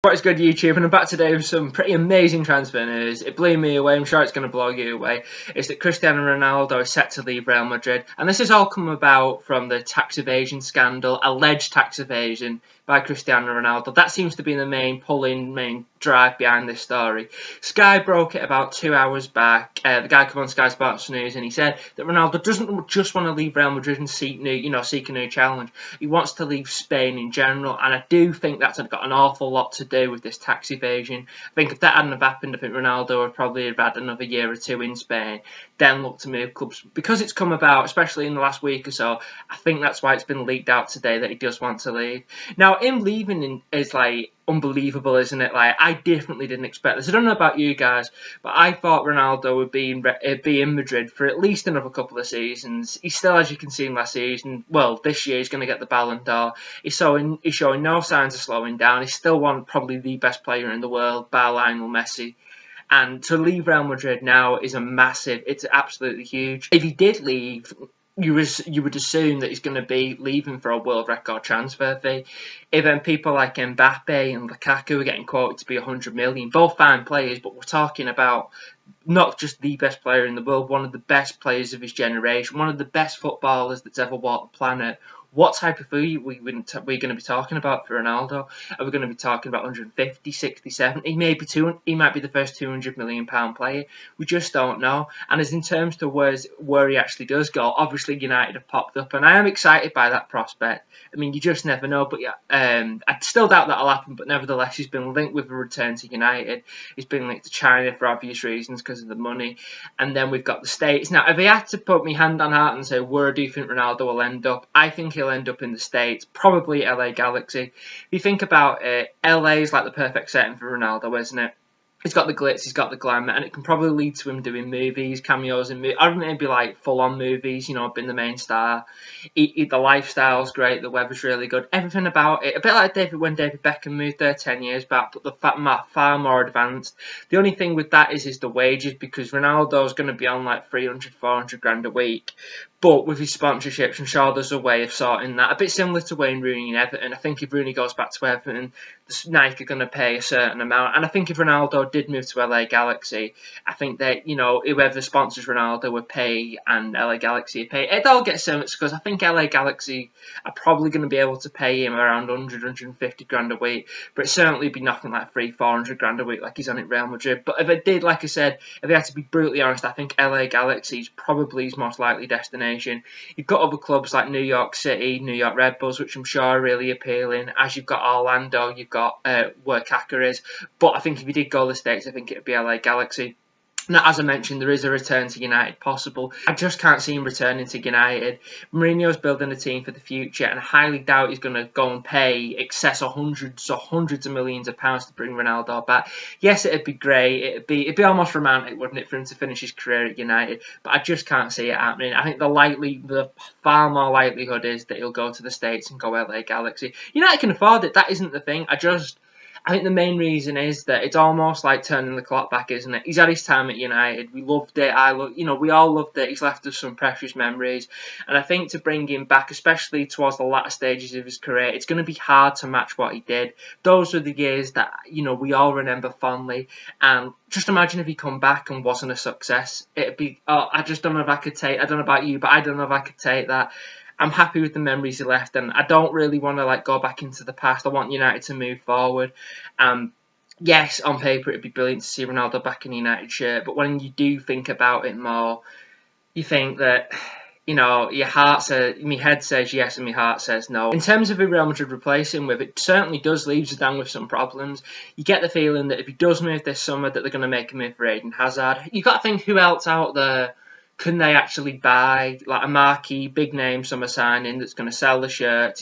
What is good, YouTube? And I'm back today with some pretty amazing transfer news. It blew me away. I'm sure it's going to blow you away. It's that Cristiano Ronaldo is set to leave Real Madrid. And this has all come about from the tax evasion scandal, alleged tax evasion by Cristiano Ronaldo. That seems to be the main drive behind this story. Sky broke it about 2 hours back. The guy came on Sky Sports News and he said that Ronaldo doesn't just want to leave Real Madrid and seek a new challenge. He wants to leave Spain in general, and I do think that's got an awful lot to do with this tax evasion. I think if that hadn't have happened, I think Ronaldo would probably have had another year or two in Spain, then look to move clubs. Because it's come about, especially in the last week or so, I think that's why it's been leaked out today that he does want to leave. Now, him leaving is like unbelievable, isn't it? Like, I definitely didn't expect this. I don't know about you guys, but I thought Ronaldo would be in Madrid for at least another couple of seasons. He still, as you can see in last season, well, this year he's going to get the Ballon d'Or. He's showing no signs of slowing down. He's still probably the best player in the world, bar Lionel Messi. And to leave Real Madrid now is it's absolutely huge. If he did leave, you would assume that he's going to be leaving for a world record transfer fee. Even people like Mbappe and Lukaku are getting quoted to be 100 million. Both fine players, but we're talking about not just the best player in the world, one of the best players of his generation, one of the best footballers that's ever walked the planet. What type of fee are we going to be talking about for Ronaldo? Are we going to be talking about 150, 60, 70, maybe 200? He might be the first £200 million player. We just don't know. And as in terms to where he actually does go, obviously United have popped up, and I am excited by that prospect. I mean, you just never know. But yeah, I still doubt that'll happen. But nevertheless, he's been linked with a return to United. He's been linked to China for obvious reasons because of the money. And then we've got the States. Now, if I had to put my hand on heart and say where do you think Ronaldo will end up, I think he'll end up in the States, probably LA Galaxy. If you think about it, LA is like the perfect setting for Ronaldo, isn't it? He's got the glitz, he's got the glamour, and it can probably lead to him doing movies, cameos in movies. I don't maybe like full-on movies, being the main star. The lifestyle's great, the weather's really good, everything about it. A bit like when David Beckham moved there 10 years back, but the far more advanced. The only thing with that is the wages, because Ronaldo's going to be on like 300, 400 grand a week. But with his sponsorships, I'm sure there's a way of sorting that. A bit similar to Wayne Rooney and Everton. I think if Rooney goes back to Everton, the Nike are going to pay a certain amount. And I think if Ronaldo did move to LA Galaxy, I think that, whoever sponsors Ronaldo would pay and LA Galaxy would pay. It'd all get so much, because I think LA Galaxy are probably going to be able to pay him around 100, 150 grand a week. But it'd certainly be nothing like 300, 400 grand a week like he's on at Real Madrid. But if it did, like I said, if I had to be brutally honest, I think LA Galaxy is probably his most likely destination. You've got other clubs like New York City, New York Red Bulls, which I'm sure are really appealing. As you've got Orlando, you've got where Kaka is. But I think if you did go to the States, I think it would be LA Galaxy. Now, as I mentioned, there is a return to United possible. I just can't see him returning to United. Mourinho's building a team for the future, and I highly doubt he's going to go and pay excess of hundreds of millions of pounds to bring Ronaldo back. Yes, it'd be great. It'd be almost romantic, wouldn't it, for him to finish his career at United? But I just can't see it happening. I think the far more likelihood is that he'll go to the States and go LA Galaxy. United can afford it. That isn't the thing. I think the main reason is that it's almost like turning the clock back, isn't it? He's had his time at United. We loved it. We all loved it. He's left us some precious memories. And I think to bring him back, especially towards the latter stages of his career, it's going to be hard to match what he did. Those were the years that, we all remember fondly. And just imagine if he come back and wasn't a success. It'd be, I just don't know if I could take, I don't know about you, but I don't know if I could take that. I'm happy with the memories he left, and I don't really want to go back into the past. I want United to move forward. Yes, on paper it'd be brilliant to see Ronaldo back in the United shirt, but when you do think about it more, you think that your heart says, my head says yes and my heart says no. In terms of who Real Madrid replace him with, it certainly does leave Zidane with some problems. You get the feeling that if he does move this summer, that they're going to make him move for Eden Hazard. You've got to think who else out there can they actually buy, like a marquee, big name summer signing that's going to sell the shirts?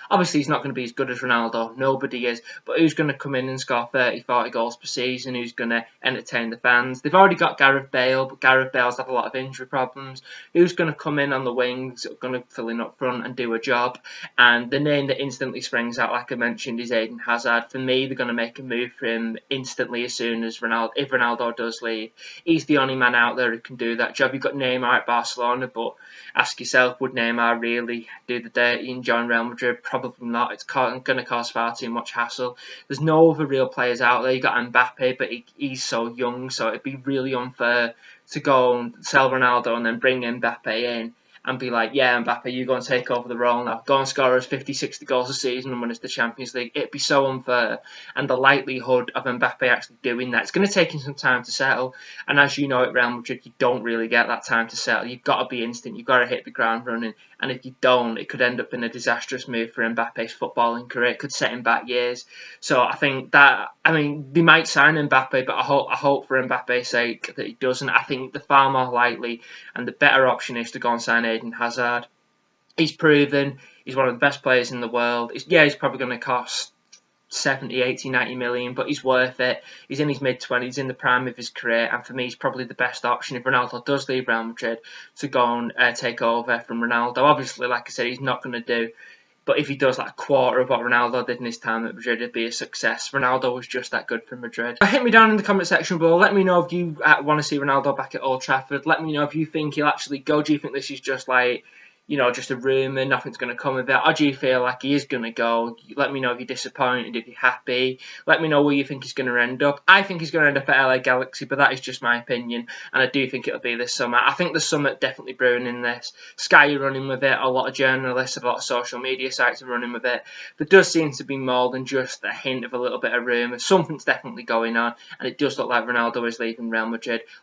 Obviously he's not going to be as good as Ronaldo, nobody is, but who's going to come in and score 30, 40 goals per season? Who's going to entertain the fans? They've already got Gareth Bale, but Gareth Bale's had a lot of injury problems. Who's going to come in on the wings, going to fill in up front and do a job? And the name that instantly springs out, like I mentioned, is Eden Hazard. For me, they're going to make a move for him instantly as soon as Ronaldo, if Ronaldo does leave. He's the only man out there who can do that job. You've got Neymar at Barcelona, but ask yourself, would Neymar really do the dirty and join Real Madrid? Probably not. It's going to cause far too much hassle. There's no other real players out there. You got Mbappe, but he's so young, so it'd be really unfair to go and sell Ronaldo and then bring Mbappe in and be like, yeah, Mbappe, you go and take over the role now. Go and score us 50, 60 goals a season and win us the Champions League. It'd be so unfair. And the likelihood of Mbappe actually doing that, it's going to take him some time to settle. And as you know, at Real Madrid, you don't really get that time to settle. You've got to be instant. You've got to hit the ground running. And if you don't, it could end up in a disastrous move for Mbappe's footballing career. It could set him back years. So I think that, they might sign Mbappe, but I hope for Mbappe's sake that he doesn't. I think the far more likely and the better option is to go and sign Eden Hazard. He's proven he's one of the best players in the world. He's probably going to cost 70, 80, 90 million, but he's worth it. He's in his mid-20s, in the prime of his career, and for me, he's probably the best option if Ronaldo does leave Real Madrid to go and take over from Ronaldo. Obviously, like I said, he's not going to do, but if he does like a quarter of what Ronaldo did in his time at Madrid, it'd be a success. Ronaldo was just that good for Madrid. Hit me down in the comment section below. Let me know if you want to see Ronaldo back at Old Trafford. Let me know if you think he'll actually go. Do you think this is just like, just a rumour, nothing's going to come of it? Or do you feel like he is going to go? Let me know if you're disappointed, if you're happy. Let me know where you think he's going to end up. I think he's going to end up at LA Galaxy, but that is just my opinion, and I do think it'll be this summer. I think the summer definitely brewing in this. Sky are running with it. A lot of journalists, a lot of social media sites are running with it. There does seem to be more than just a hint of a little bit of rumour. Something's definitely going on, and it does look like Ronaldo is leaving Real Madrid.